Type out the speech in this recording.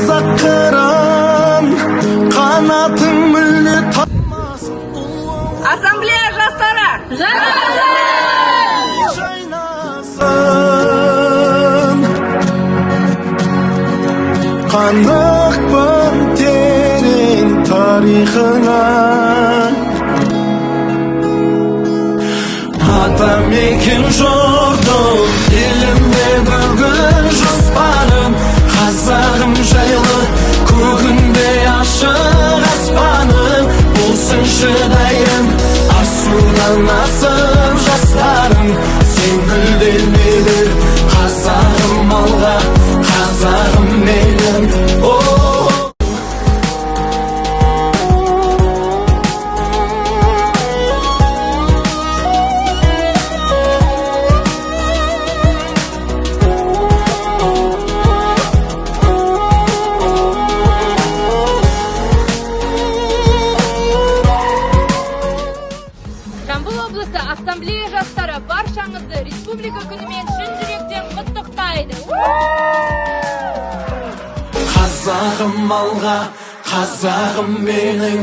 қазақ қыран, қанатың мүлде талмасын. Ассамблея жастары жайнасын. Қанықпын терең тарихыңа, атамекен жұртым, елімде бүгін жоспарым. Қазағым жайлы көгінде ашық аспаным, болсын шыдайым асудан асып жастарым. Сен гүлденмелер қазағым алға, қазағым менің. Жамбыл облысы ассамблея жастары баршаңызды республика күнімен шын жүректен құттықтайды. Қазағым алға, қазағым менің.